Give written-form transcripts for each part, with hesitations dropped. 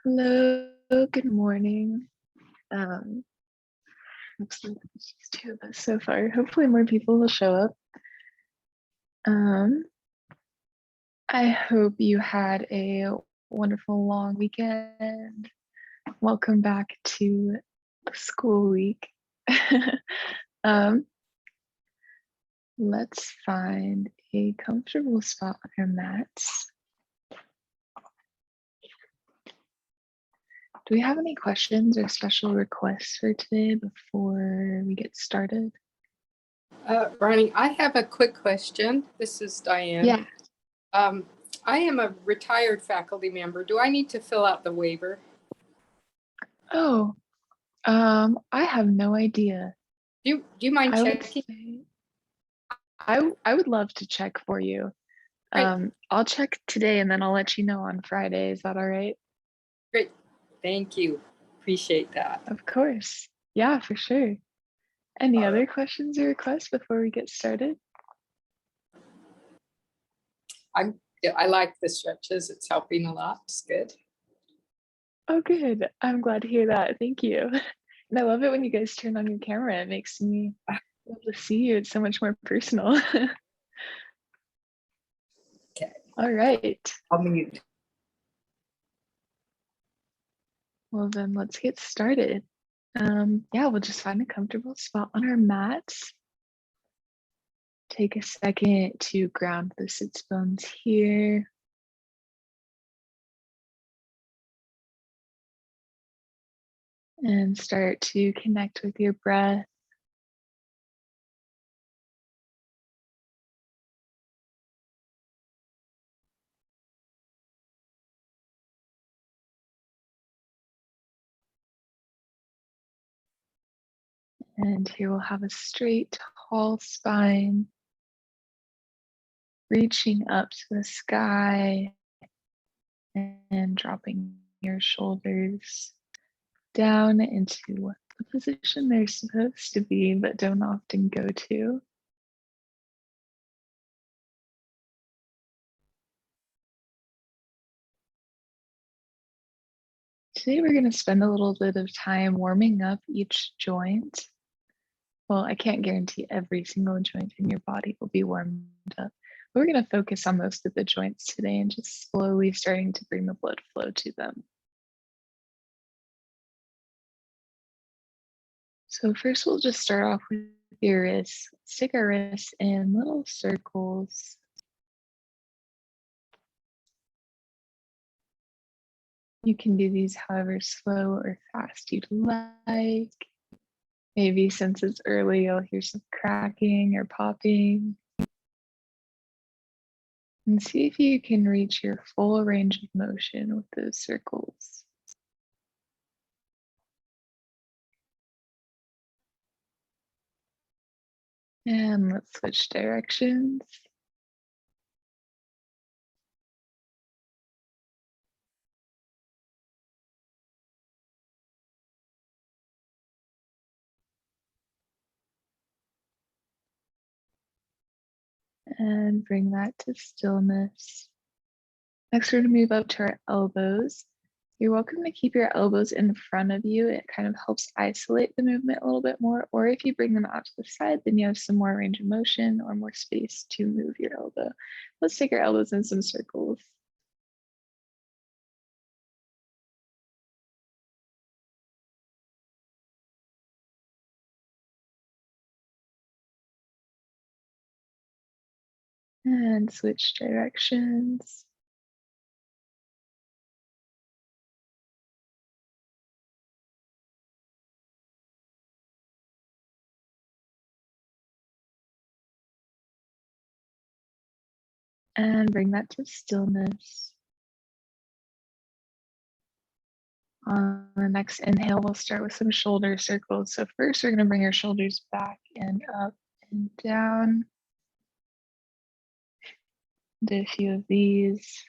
Hello, good morning. Um, looks like it's just two of us so far. Hopefully more people will show up. Um, I hope you had a wonderful long weekend. Welcome back to the school week. um, let's find a comfortable spot on our mats. Do we have any questions or special requests for today before we get started? Ronnie, I have a quick question. This is Diane. Yeah. I am a retired faculty member. Do I need to fill out the waiver? Oh, I have no idea. Do you mind I would checking? say I would love to check for you. Great, I'll check today and then I'll let you know on Friday. Is that all right? great. Thank you. Appreciate that. Of course. Yeah, for sure. Any All right. other questions or requests before we get started? I like the stretches. It's helping a lot. It's good. Oh, good. I'm glad to hear that. Thank you. And I love it when you guys turn on your camera. It makes me able to see you. It's so much more personal. Okay. All right. I'll mute. Well, then let's get started. Yeah, we'll just find a comfortable spot on our mats. Take a second to ground the sits bones here. And start to connect with your breath. And here we'll have a straight, tall spine, reaching up to the sky and dropping your shoulders down into the position they're supposed to be, but don't often go to. Today, we're going to spend a little bit of time warming up each joint. Well, I can't guarantee every single joint in your body will be warmed up. We're going to focus on most of the joints today and just slowly starting to bring the blood flow to them. So first we'll just start off with your wrists. Stick our wrists in little circles. You can do these however slow or fast you'd like. Maybe since it's early, you'll hear some cracking or popping. And see if you can reach your full range of motion with those circles. And let's switch directions. And bring that to stillness. Next, we're going to move up to our elbows. You're welcome to keep your elbows in front of you. It kind of helps isolate the movement a little bit more. Or if you bring them out to the side, then you have some more range of motion or more space to move your elbow. Let's take our elbows in some circles. And switch directions. And bring that to stillness. On the next inhale, we'll start with some shoulder circles. So first, we're going to bring our shoulders back and up and down. Do a few of these.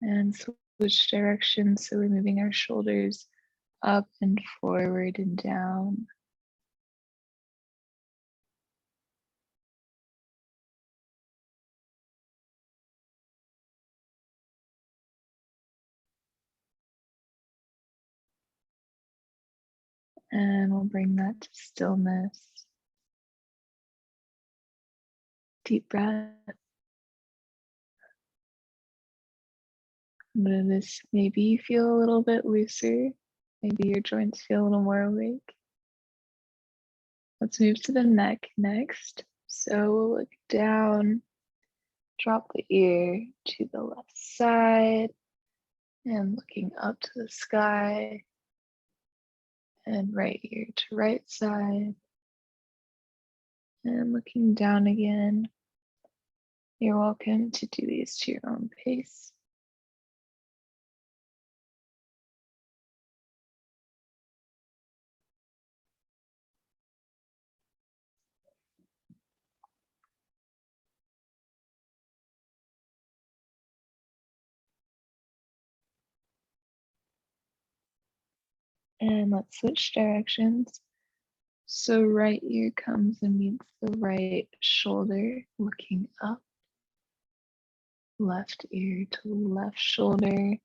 And switch directions, so we're moving our shoulders up and forward and down. And we'll bring that to stillness. Deep breath. Notice maybe you feel a little bit looser. Maybe your joints feel a little more awake. Let's move to the neck next. So we'll look down, drop the ear to the left side, and looking up to the sky, and right ear to right side, and looking down again. You're welcome to do these to your own pace. And let's switch directions. So right ear comes and meets the right shoulder, looking up. Left ear to left shoulder,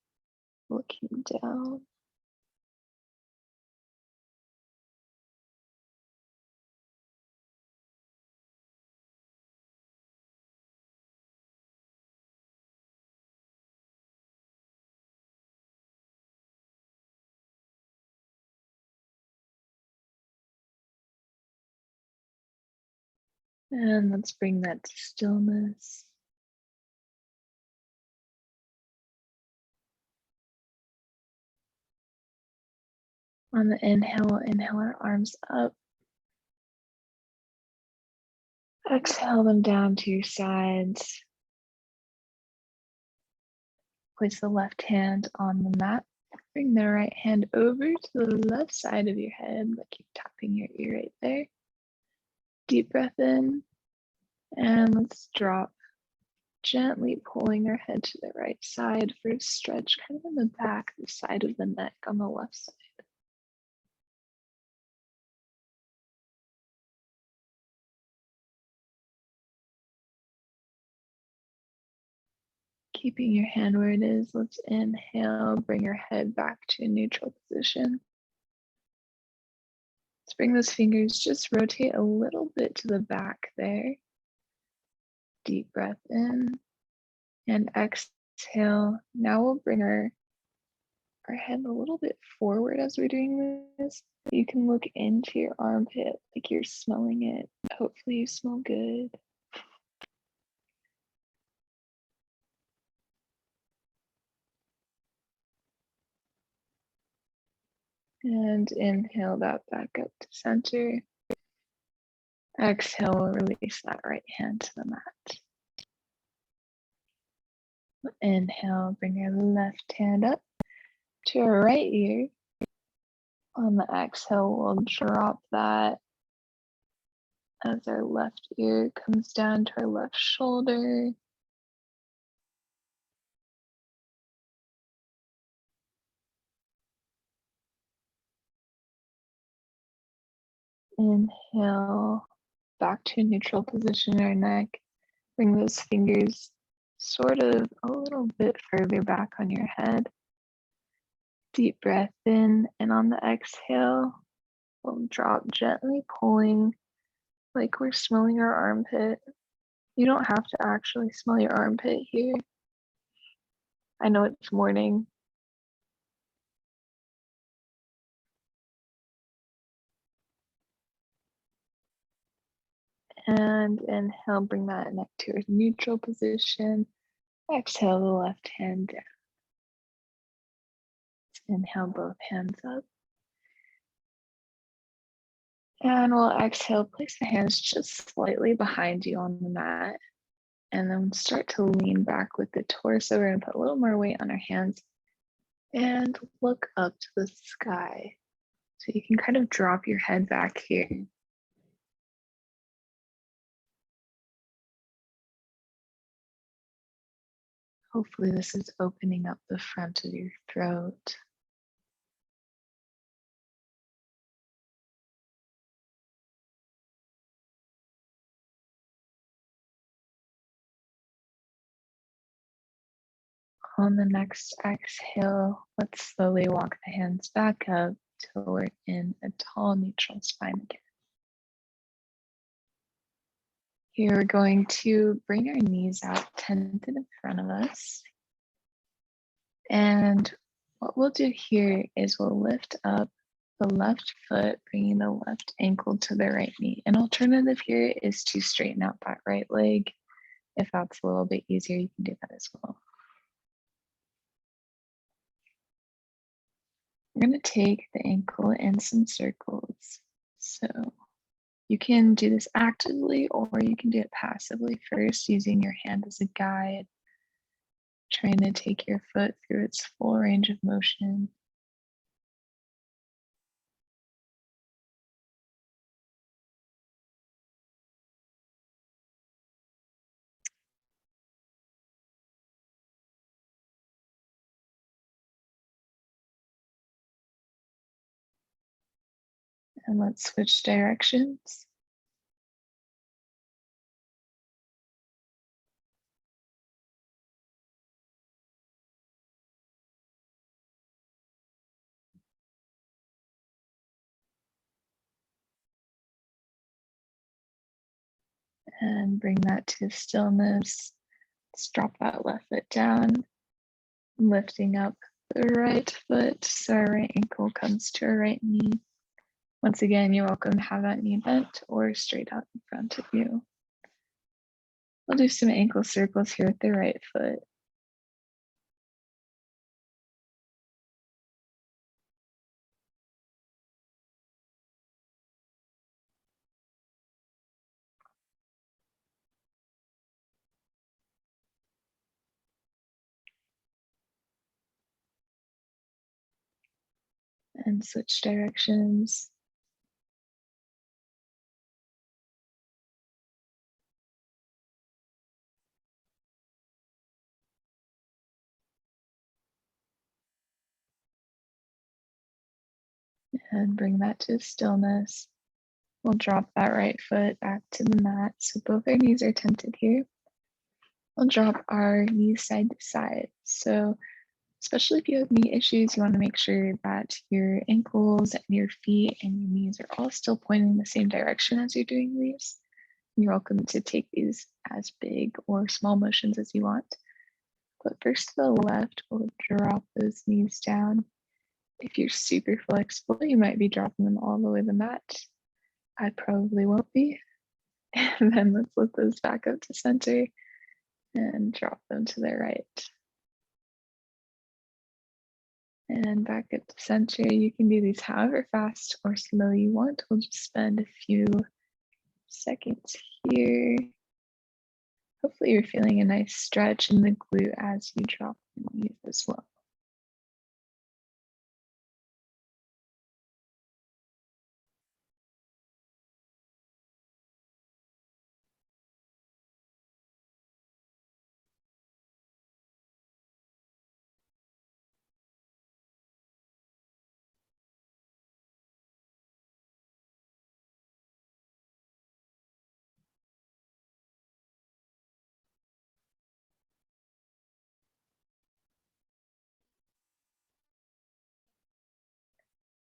looking down. And let's bring that to stillness. On the inhale, inhale our arms up. Exhale them down to your sides. Place the left hand on the mat. Bring the right hand over to the left side of your head, like you're tapping your ear right there. Deep breath in, and let's drop, gently pulling our head to the right side for a stretch, kind of in the back, the side of the neck on the left side. Keeping your hand where it is, let's inhale, bring your head back to a neutral position. Let's bring those fingers, just rotate a little bit to the back there. Deep breath in and exhale. Now we'll bring our head a little bit forward as we're doing this. You can look into your armpit like you're smelling it. Hopefully you smell good. And inhale that back up to center. Exhale, release that right hand to the mat. Inhale, bring your left hand up to our right ear. On the exhale, we'll drop that as our left ear comes down to our left shoulder. Inhale, back to a neutral position in our neck. Bring those fingers sort of a little bit further back on your head. Deep breath in, and on the exhale, we'll drop, gently pulling like we're smelling our armpit. You don't have to actually smell your armpit here. I know it's morning. And inhale, bring that neck to a neutral position. Exhale the left hand down. Inhale both hands up. And we'll exhale, place the hands just slightly behind you on the mat. And then start to lean back with the torso. We're going to put a little more weight on our hands and look up to the sky. So you can kind of drop your head back here. Hopefully this is opening up the front of your throat. On the next exhale, let's slowly walk the hands back up till we're in a tall neutral spine again. Here we're going to bring our knees out tented in front of us. And what we'll do here is we'll lift up the left foot, bringing the left ankle to the right knee. An alternative here is to straighten out that right leg. If that's a little bit easier, you can do that as well. We're going to take the ankle in some circles. So you can do this actively or you can do it passively first, using your hand as a guide, trying to take your foot through its full range of motion. And let's switch directions. And bring that to stillness. Let's drop that left foot down, lifting up the right foot so our right ankle comes to our right knee. Once again, you're welcome to have that knee bent or straight out in front of you. We'll do some ankle circles here with the right foot. And switch directions. And bring that to stillness. We'll drop that right foot back to the mat. So both our knees are tented here. We'll drop our knees side to side. So especially if you have knee issues, you want to make sure that your ankles and your feet and your knees are all still pointing in the same direction as you're doing these. You're welcome to take these as big or small motions as you want. But first to the left, we'll drop those knees down. If you're super flexible, you might be dropping them all the way to the mat. I probably won't be. And then let's lift those back up to center and drop them to the right. And back up to center. You can do these however fast or slow you want. We'll just spend a few seconds here. Hopefully you're feeling a nice stretch in the glute as you drop the knees as well.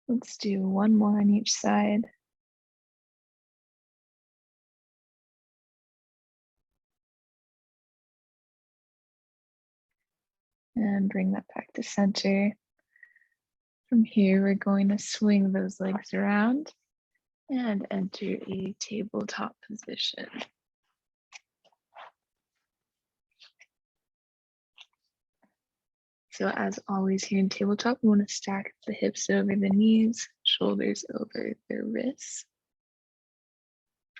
Let's do one more on each side. And bring that back to center. From here, we're going to swing those legs around and enter a tabletop position. So as always here in tabletop, we want to stack the hips over the knees, shoulders over the wrists.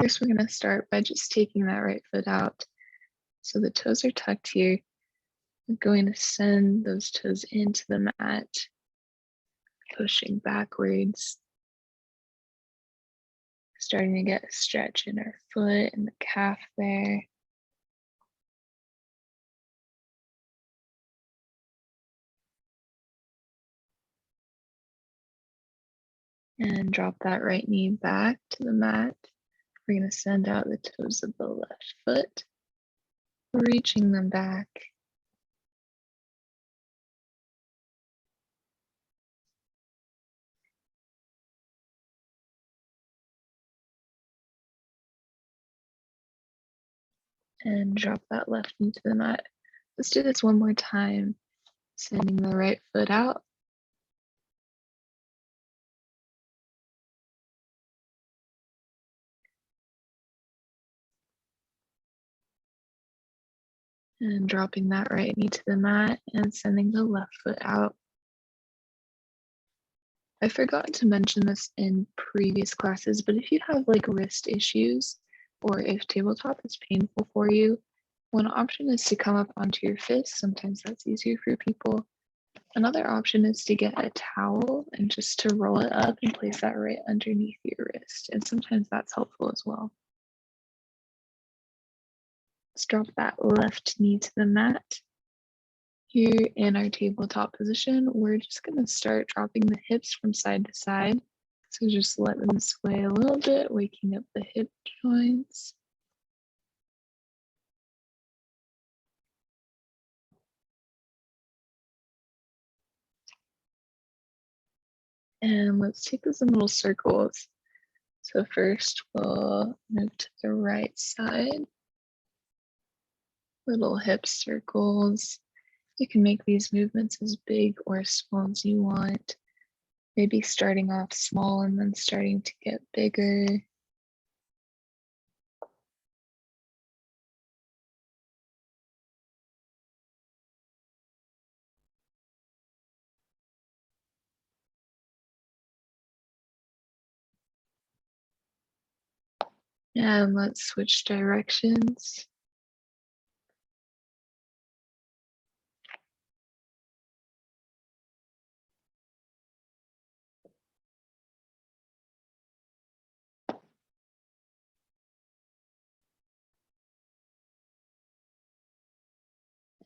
First, we're going to start by just taking that right foot out. So the toes are tucked here. We're going to send those toes into the mat, pushing backwards. Starting to get a stretch in our foot and the calf there. And drop that right knee back to the mat. We're going to send out the toes of the left foot, reaching them back. And drop that left knee to the mat. Let's do this one more time. Sending the right foot out. And dropping that right knee to the mat and sending the left foot out. I forgot to mention this in previous classes, but if you have like wrist issues or if tabletop is painful for you, one option is to come up onto your fist. Sometimes that's easier for people. Another option is to get a towel and just to roll it up and place that right underneath your wrist. And sometimes that's helpful as well. Let's drop that left knee to the mat. Here in our tabletop position, we're just going to start dropping the hips from side to side. So just let them sway a little bit, waking up the hip joints. And let's take this in little circles. So first we'll move to the right side. Little hip circles. You can make these movements as big or as small as you want. Maybe starting off small and then starting to get bigger. And let's switch directions.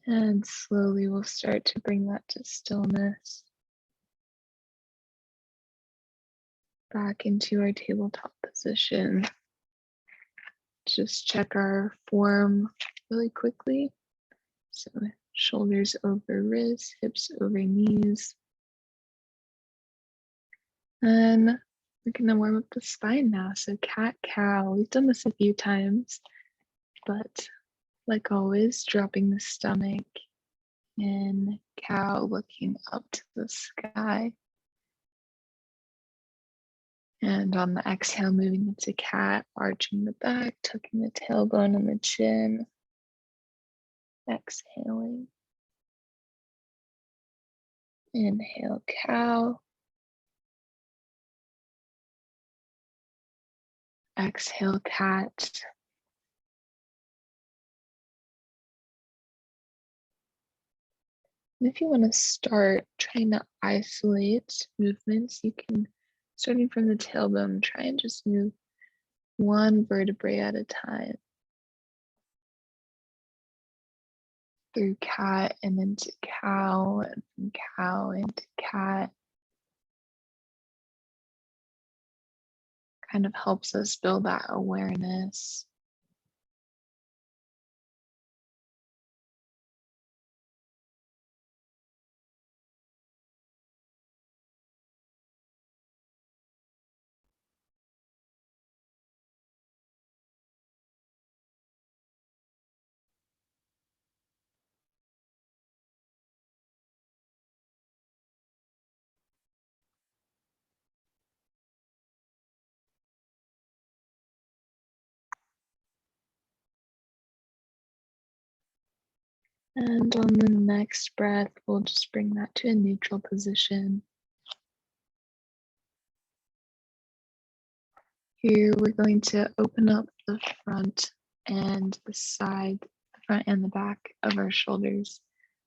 And slowly we'll start to bring that to stillness. Back into our tabletop position. Just check our form really quickly. So shoulders over wrists, hips over knees. And we're gonna warm up the spine now. So cat cow, we've done this a few times, but like always, dropping the stomach and cow looking up to the sky. And on the exhale, moving into cat, arching the back, tucking the tailbone and the chin. Exhaling. Inhale, cow. Exhale, cat. And if you want to start trying to isolate movements, you can, starting from the tailbone, try and just move one vertebrae at a time. Through cat and into cow, and from cow into cat. Kind of helps us build that awareness. And on the next breath, we'll just bring that to a neutral position. Here, we're going to open up the front and the side, the front and the back of our shoulders.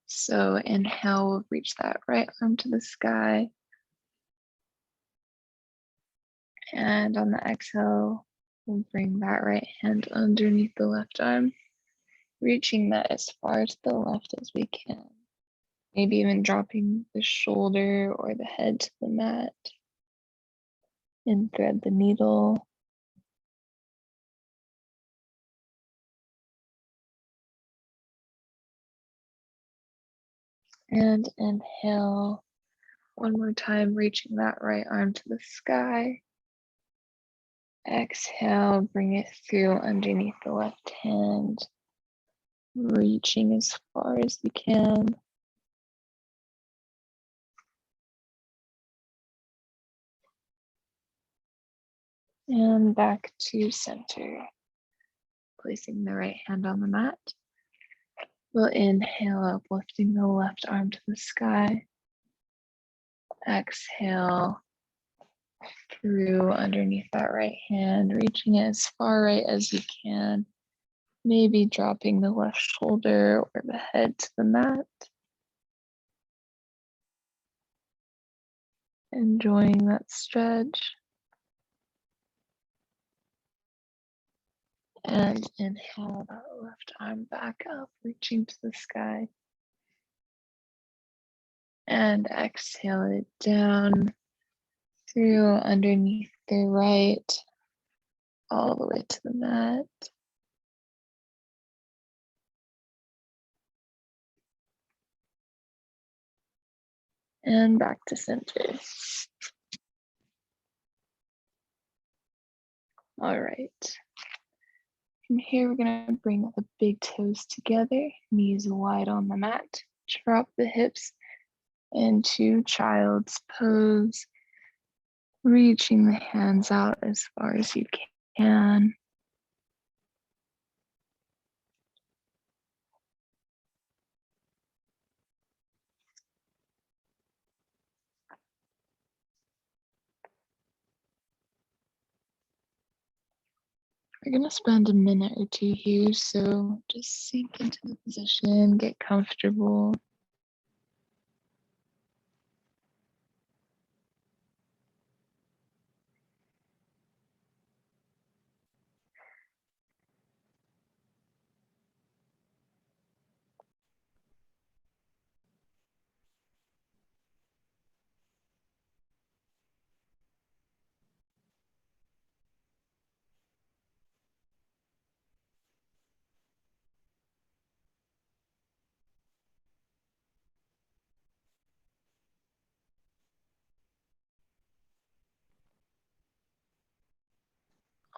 So inhale, we'll reach that right arm to the sky. And on the exhale, we'll bring that right hand underneath the left arm, reaching that as far to the left as we can. Maybe even dropping the shoulder or the head to the mat. and thread the needle. And inhale one more time, reaching that right arm to the sky. Exhale, bring it through underneath the left hand, reaching as far as you can. And back to center. Placing the right hand on the mat. We'll inhale, uplifting the left arm to the sky. Exhale through underneath that right hand, reaching it as far right as you can. Maybe dropping the left shoulder or the head to the mat. Enjoying that stretch. And inhale that left arm back up, reaching to the sky. And exhale it down through underneath the right, all the way to the mat. And back to center. All right. From here, we're gonna bring the big toes together, knees wide on the mat. Drop the hips into child's pose, reaching the hands out as far as you can. We're gonna spend a minute or two here, so just sink into the position, get comfortable.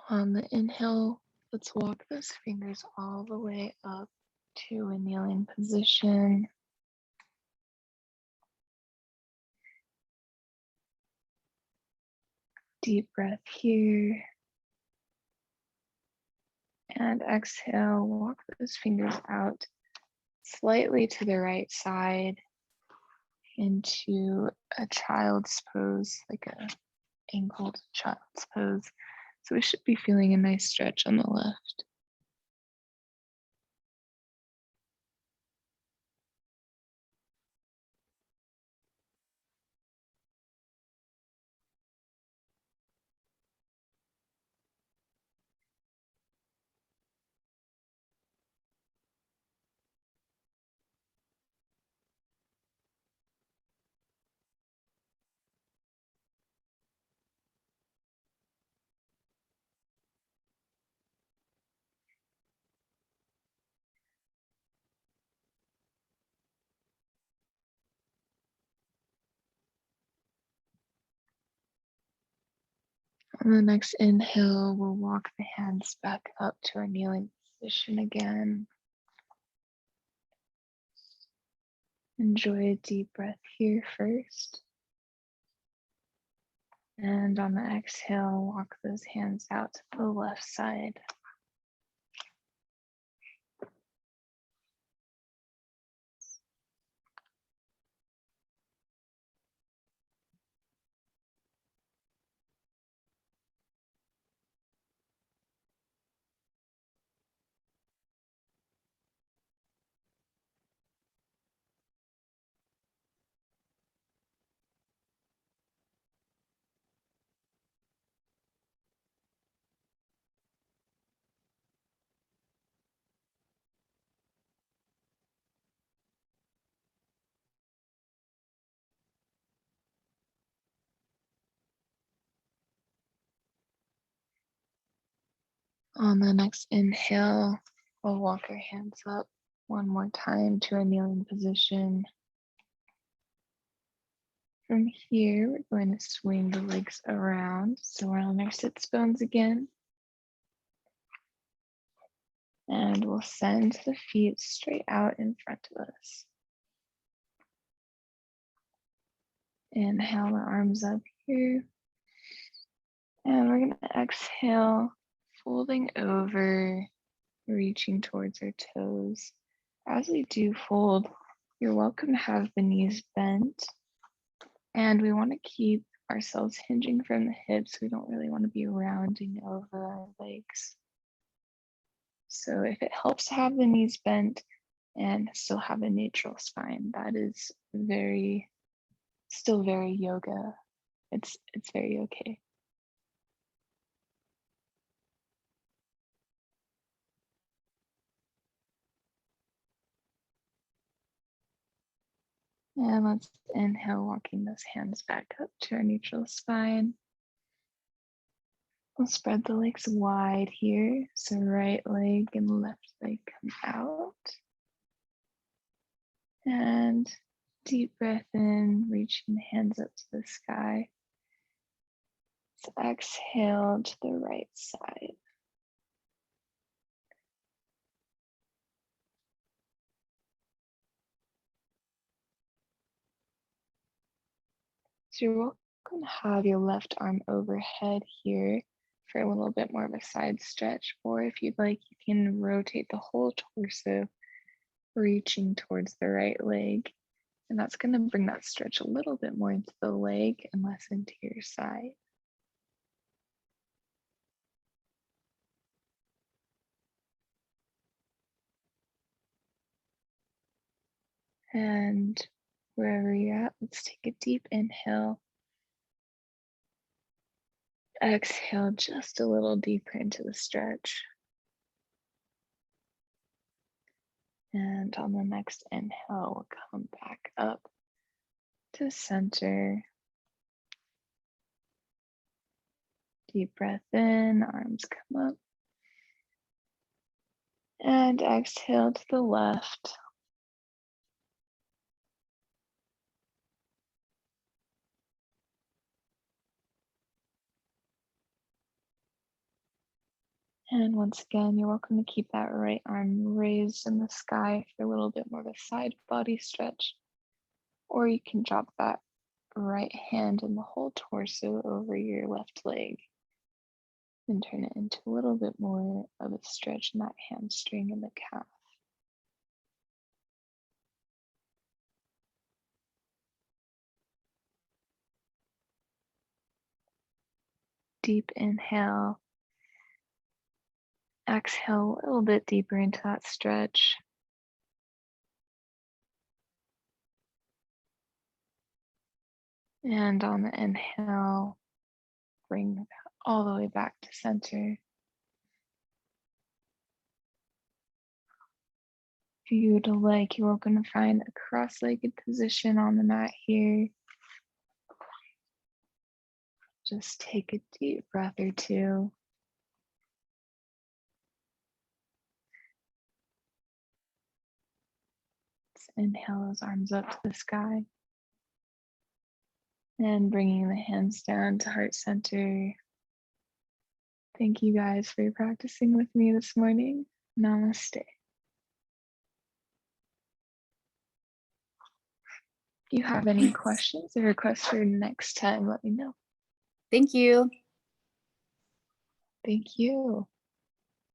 On the inhale, let's walk those fingers all the way up to a kneeling position. Deep breath here. And exhale, walk those fingers out slightly to the right side into a child's pose, like a angled child's pose. So we should be feeling a nice stretch on the left. On the next inhale, we'll walk the hands back up to our kneeling position again. Enjoy a deep breath here first. And on the exhale, walk those hands out to the left side. On the next inhale, we'll walk our hands up one more time to a kneeling position. From here, we're going to swing the legs around. So we're on our sits bones again. And we'll send the feet straight out in front of us. Inhale the arms up here. And we're going to exhale, folding over, reaching towards our toes. As we do fold, you're welcome to have the knees bent. And we want to keep ourselves hinging from the hips. We don't really want to be rounding over our legs. So if it helps to have the knees bent and still have a neutral spine, that is still very yoga. It's very okay. And let's inhale, walking those hands back up to our neutral spine. We'll spread the legs wide here. So right leg and left leg come out. And deep breath in, reaching the hands up to the sky. So exhale to the right side. So you're welcome to have your left arm overhead here for a little bit more of a side stretch, or if you'd like, you can rotate the whole torso, reaching towards the right leg. And that's going to bring that stretch a little bit more into the leg and less into your side. And wherever you're at, let's take a deep inhale. Exhale just a little deeper into the stretch. And on the next inhale, we'll come back up to center. Deep breath in, arms come up. And exhale to the left. And once again, you're welcome to keep that right arm raised in the sky for a little bit more of a side body stretch. Or you can drop that right hand and the whole torso over your left leg and turn it into a little bit more of a stretch in that hamstring and the calf. Deep inhale. Exhale a little bit deeper into that stretch. And on the inhale, bring that all the way back to center. If you would like, you're welcome to find a cross-legged position on the mat here. Just take a deep breath or two. Let's inhale those arms up to the sky. And bringing the hands down to heart center. Thank you guys for practicing with me this morning. Namaste. If you have any questions or requests for next time, let me know. Thank you. Thank you.